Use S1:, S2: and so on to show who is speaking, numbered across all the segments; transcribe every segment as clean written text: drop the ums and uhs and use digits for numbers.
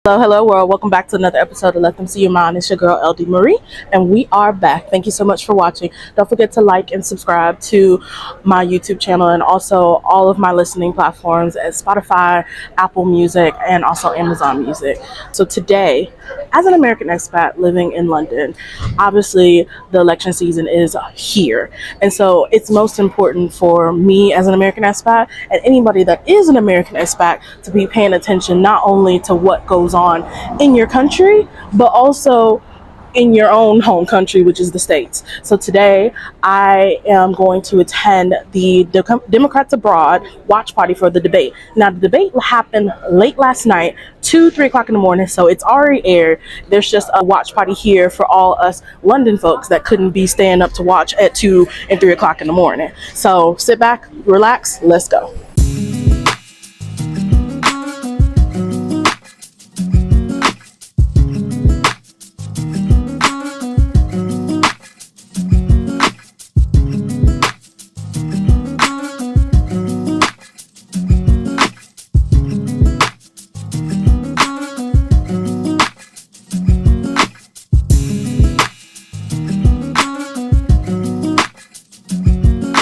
S1: Hello, world. Welcome back to another episode of Let Them See Your Mind. It's your girl, LD Marie, and we are back. Thank you so much for watching. Don't forget to like and subscribe to my YouTube channel and also all of my listening platforms at Spotify, Apple Music, and also Amazon Music. So today, as an American expat living in London, obviously the election season is here. And so it's most important for me as an American expat and anybody that is an American expat to be paying attention not only to what goes on in your country, but also in your own home country, which is the States. So today I am going to attend the Democrats Abroad watch party for the debate. Now the debate happened late last night, 3 o'clock in the morning, so it's already aired. There's just a watch party here for all us London folks that couldn't be staying up to watch at 2 and 3 o'clock in the morning. So sit back, relax, let's go.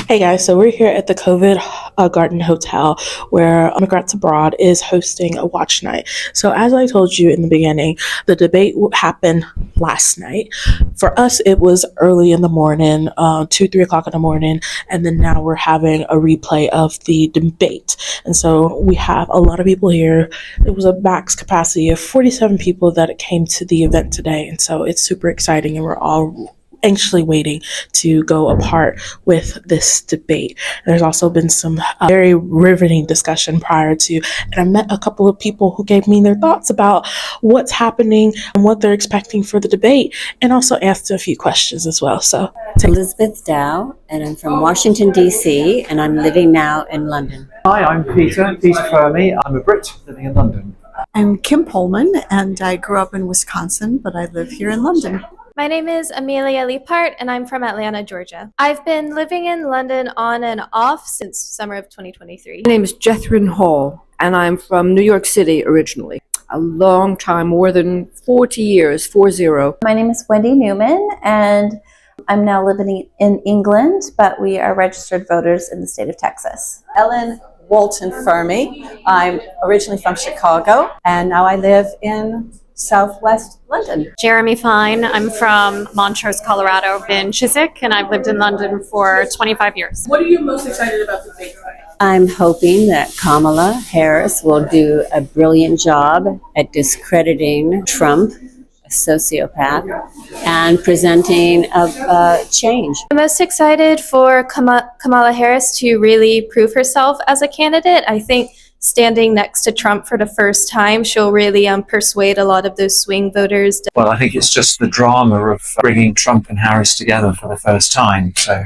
S1: Hey guys, so we're here at the COVID Garden Hotel where Democrats Abroad is hosting a watch night. So as I told you in the beginning, the debate happened last night. For us, it was early in the morning, 3 o'clock in the morning, and then now we're having a replay of the debate. And so we have a lot of people here. It was a max capacity of 47 people that came to the event today, and so it's super exciting, and we're all anxiously waiting to go apart with this debate. There's also been some very riveting discussion prior to, and I met a couple of people who gave me their thoughts about what's happening and what they're expecting for the debate, and also asked a few questions as well. So,
S2: Elizabeth Dow, and I'm from Washington, D.C., and I'm living now in London.
S3: Hi, I'm Peter Fermi. I'm a Brit living in London.
S4: I'm Kim Pullman, and I grew up in Wisconsin, but I live here in London.
S5: My name is Amelia Leapart, and I'm from Atlanta, Georgia. I've been living in London on and off since summer of 2023.
S6: My name is Jethrin Hall, and I'm from New York City originally. A long time, more than 40 years, 40.
S7: My name is Wendy Newman, and I'm now living in England, but we are registered voters in the state of Texas.
S8: Ellen Walton Fermi. I'm originally from Chicago, and now I live in Southwest London.
S9: Jeremy Fine. I'm from Montrose, Colorado, in Chiswick, and I've lived in London for 25 years.
S1: What are you most excited about the debate tonight?
S2: I'm hoping that Kamala Harris will do a brilliant job at discrediting Trump, a sociopath, and presenting a change.
S5: I'm most excited for Kamala Harris to really prove herself as a candidate. I think standing next to Trump for the first time, she'll really persuade a lot of those swing voters.
S3: Well, I think it's just the drama of bringing Trump and Harris together for the first time. So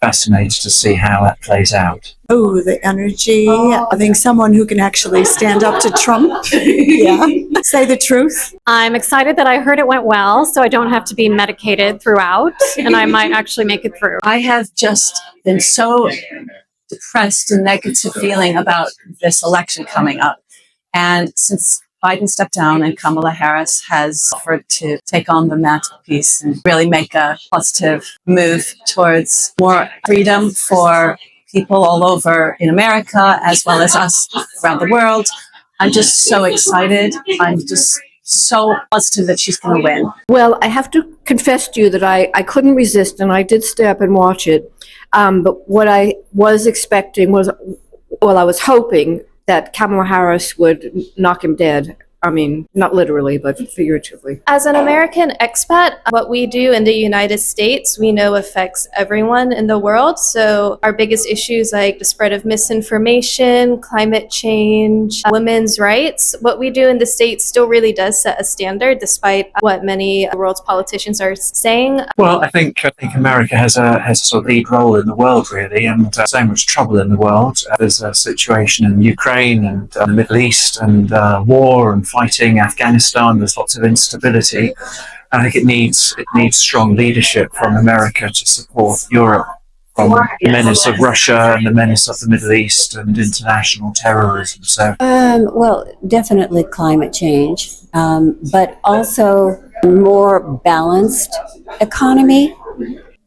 S3: fascinated to see how that plays out.
S4: Oh, the energy. I think someone who can actually stand up to Trump. Yeah. Say the truth.
S9: I'm excited that I heard it went well, so I don't have to be medicated throughout, and I might actually make it through.
S8: I have just been so depressed and negative feeling about this election coming up. And since Biden stepped down and Kamala Harris has offered to take on the mantelpiece and really make a positive move towards more freedom for people all over in America, as well as us around the world, I'm just so excited. I'm just so positive that she's going to win.
S6: Well, I have to confess to you that I couldn't resist, and I did stay up and watch it. But what I was expecting was, well, I was hoping that Kamala Harris would knock him dead. I mean, not literally, but figuratively.
S5: As an American expat, what we do in the United States, we know affects everyone in the world. So our biggest issues like the spread of misinformation, climate change, women's rights, what we do in the States still really does set a standard despite what many of the world's politicians are saying.
S3: Well, I think America has a sort of lead role in the world, really, and so much trouble in the world. There's a situation in Ukraine and the Middle East and war and fighting Afghanistan. There's lots of instability. I think it needs strong leadership from America to support Europe from the menace of Russia and the menace of the Middle East and international terrorism. So,
S2: Well, definitely climate change, but also more balanced economy.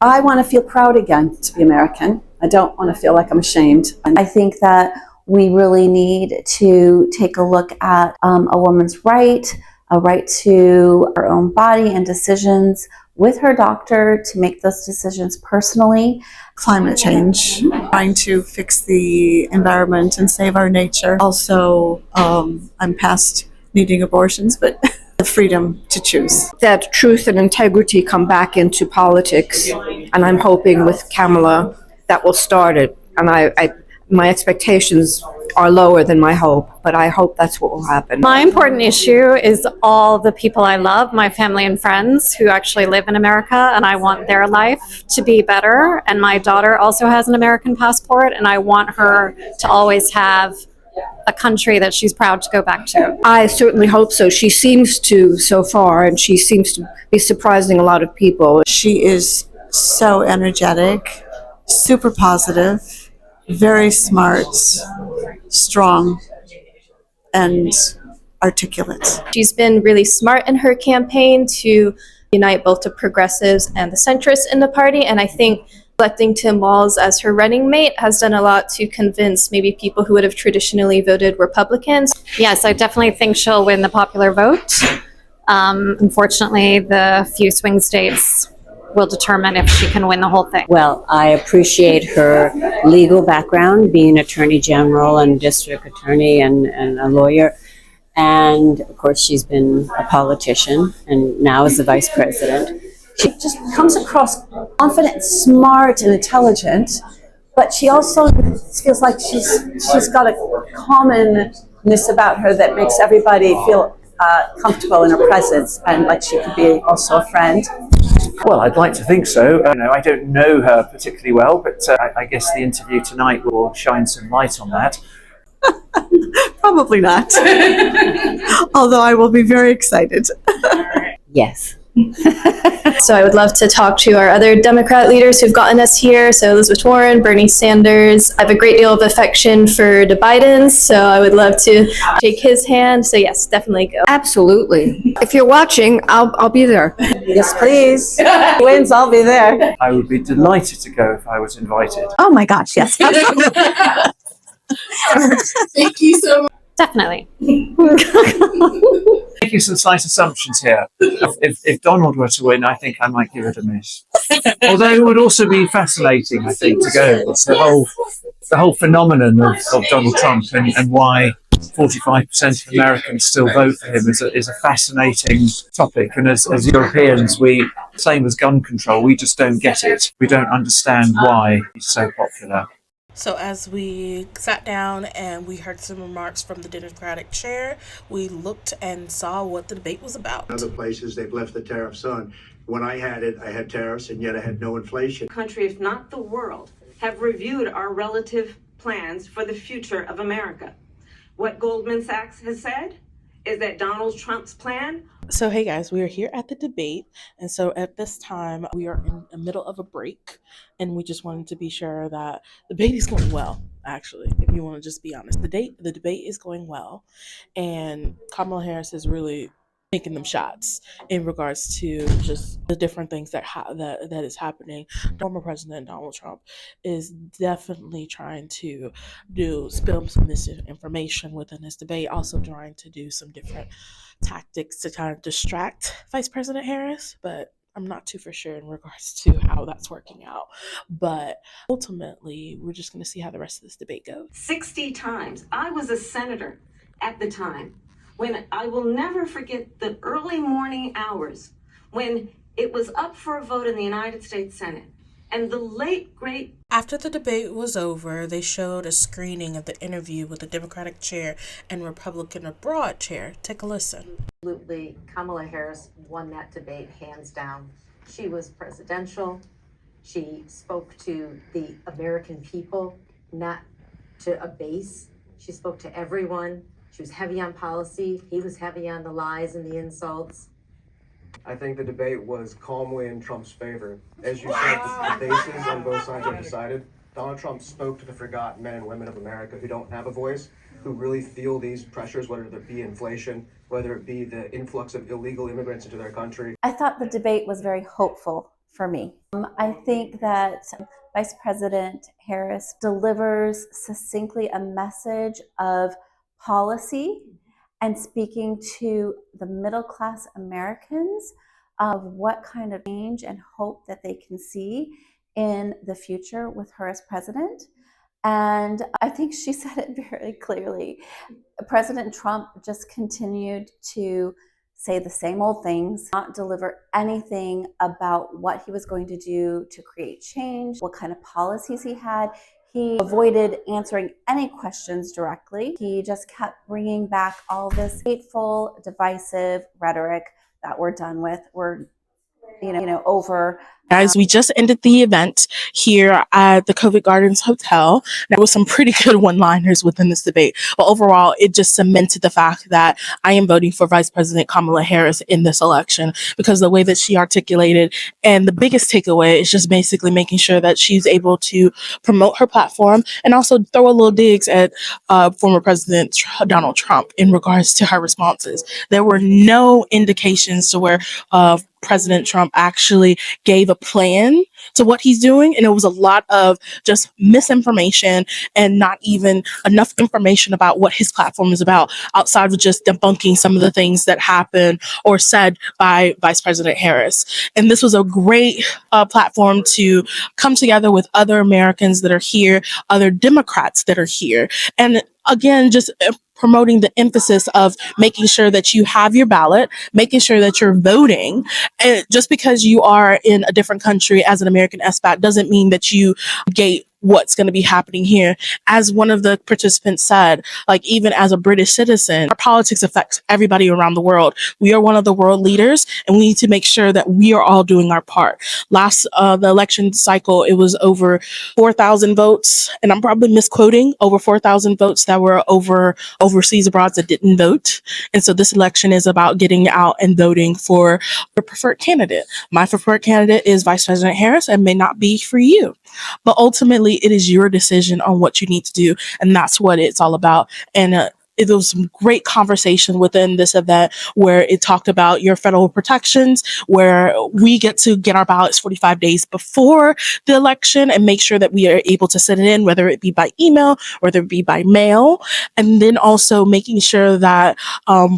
S4: I want to feel proud again to be American. I don't want to feel like I'm ashamed.
S7: I think that we really need to take a look at a woman's a right to her own body and decisions with her doctor to make those decisions personally.
S4: Climate change, trying to fix the environment and save our nature. Also, I'm past needing abortions, but the freedom to choose.
S6: That truth and integrity come back into politics, and I'm hoping with Kamala that will start it. And my expectations are lower than my hope, but I hope that's what will happen.
S9: My important issue is all the people I love, my family and friends who actually live in America, and I want their life to be better. And my daughter also has an American passport, and I want her to always have a country that she's proud to go back to.
S6: I certainly hope so. She seems to so far, and she seems to be surprising a lot of people.
S4: She is so energetic, super positive, very smart, strong, and articulate.
S5: She's been really smart in her campaign to unite both the progressives and the centrists in the party, and I think electing Tim Walz as her running mate has done a lot to convince maybe people who would have traditionally voted Republicans.
S9: Yes, I definitely think she'll win the popular vote. Unfortunately, the few swing states will determine if she can win the whole thing.
S2: Well, I appreciate her legal background, being attorney general and district attorney and a lawyer. And of course, she's been a politician and now is the vice president.
S8: She just comes across confident, smart, and intelligent, but she also feels like she's got a commonness about her that makes everybody feel comfortable in her presence, and like she could be also a friend.
S3: well, I'd like to think so. I don't know her particularly well, but I guess the interview tonight will shine some light on that.
S4: Probably not. Although I will be very excited.
S2: Yes.
S5: So I would love to talk to our other Democrat leaders who've gotten us here. So Elizabeth Warren, Bernie Sanders. I have a great deal of affection for the Bidens, so I would love to shake his hand. So yes, definitely go.
S6: Absolutely. If you're watching, I'll be there.
S8: Yes, please. Wins, I'll be there.
S3: I would be delighted to go if I was invited.
S8: Oh my gosh, yes.
S1: Thank you so much.
S9: Definitely.
S3: Making some slight assumptions here. If Donald were to win, I think I might give it a miss. Although it would also be fascinating, I think, to go. It's the whole phenomenon of Donald Trump and why 45% of Americans still vote for him is a fascinating topic. And as Europeans, same as gun control, we just don't get it. We don't understand why he's so popular.
S1: So as we sat down and we heard some remarks from the Democratic chair, we looked and saw what the debate was about.
S10: Other places, they've left the tariffs on. When I had it, I had tariffs, and yet I had no inflation.
S11: Country, if not the world, have reviewed our relative plans for the future of America. What Goldman Sachs has said is that Donald Trump's plan.
S1: So hey guys, we are here at the debate, and so at this time we are in the middle of a break, and we just wanted to be sure that the debate is going well. Actually, if you want to just be honest, the debate is going well, and Kamala Harris is really making them shots in regards to just the different things that is happening. Former President Donald Trump is definitely trying to spill some misinformation within this debate, also trying to do some different tactics to kind of distract Vice President Harris, but I'm not too for sure in regards to how that's working out. But ultimately, we're just going to see how the rest of this debate goes.
S11: 60 times. I was a senator at the time when I will never forget the early morning hours when it was up for a vote in the United States Senate. And the late, great...
S1: After the debate was over, they showed a screening of the interview with the Democratic chair and Republican abroad chair. Take a listen.
S12: Absolutely, Kamala Harris won that debate hands down. She was presidential. She spoke to the American people, not to a base. She spoke to everyone. She was heavy on policy. He was heavy on the lies and the insults.
S13: I think the debate was calmly in Trump's favor. As you said, the bases on both sides are decided. Donald Trump spoke to the forgotten men and women of America who don't have a voice, who really feel these pressures, whether it be inflation, whether it be the influx of illegal immigrants into their country.
S7: I thought the debate was very hopeful for me. I think that Vice President Harris delivers succinctly a message of policy and speaking to the middle class Americans of what kind of change and hope that they can see in the future with her as president. And I think she said it very clearly. President Trump just continued to say the same old things, not deliver anything about what he was going to do to create change, what kind of policies he had. He avoided answering any questions directly. He just kept bringing back all this hateful, divisive rhetoric that we're done with. We're, over.
S1: Guys, we just ended the event here at the COVID Gardens Hotel. There was some pretty good one-liners within this debate, but overall, it just cemented the fact that I am voting for Vice President Kamala Harris in this election because the way that she articulated, and the biggest takeaway is just basically making sure that she's able to promote her platform and also throw a little digs at former President Donald Trump in regards to her responses. There were no indications to where President Trump actually gave a plan to what he's doing, and it was a lot of just misinformation and not even enough information about what his platform is about outside of just debunking some of the things that happened or said by Vice President Harris. And this was a great platform to come together with other Americans that are here, other Democrats that are here, and again, just promoting the emphasis of making sure that you have your ballot, making sure that you're voting. And just because you are in a different country as an American expat doesn't mean that you gate what's going to be happening here. As one of the participants said, like even as a British citizen, our politics affects everybody around the world. We are one of the world leaders, and we need to make sure that we are all doing our part. Last the election cycle, it was over 4,000 votes, and I'm probably misquoting, over 4,000 votes that were overseas abroad that didn't vote. And so this election is about getting out and voting for your preferred candidate. My preferred candidate is Vice President Harris and may not be for you. But ultimately, it is your decision on what you need to do. And that's what it's all about. And it was some great conversation within this event where it talked about your federal protections, where we get to get our ballots 45 days before the election and make sure that we are able to send it in, whether it be by email, whether it be by mail, and then also making sure that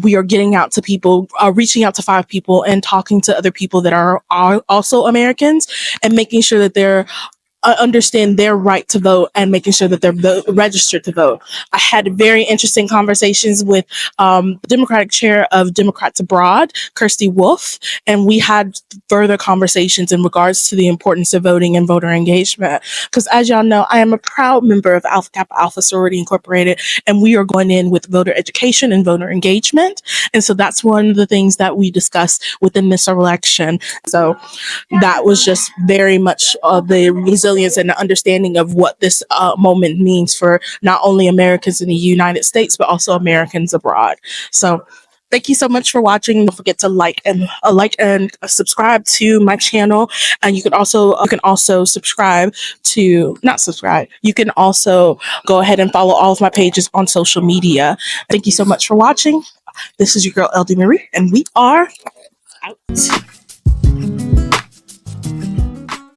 S1: we are getting out to people, reaching out to 5 people and talking to other people that are also Americans and making sure that they're understand their right to vote and making sure that they're registered to vote. I had very interesting conversations with the Democratic chair of Democrats Abroad, Kirsty Wolf, and we had further conversations in regards to the importance of voting and voter engagement. Because as y'all know, I am a proud member of Alpha Kappa Alpha Sorority Incorporated, and we are going in with voter education and voter engagement. And so that's one of the things that we discussed within this election. So that was just very much the resilience and the understanding of what this moment means for not only Americans in the United States, but also Americans abroad. So thank you so much for watching. Don't forget to like and subscribe to my channel. And you can also subscribe to, not subscribe, you can also go ahead and follow all of my pages on social media. Thank you so much for watching. This is your girl, LD Marie, and we are out.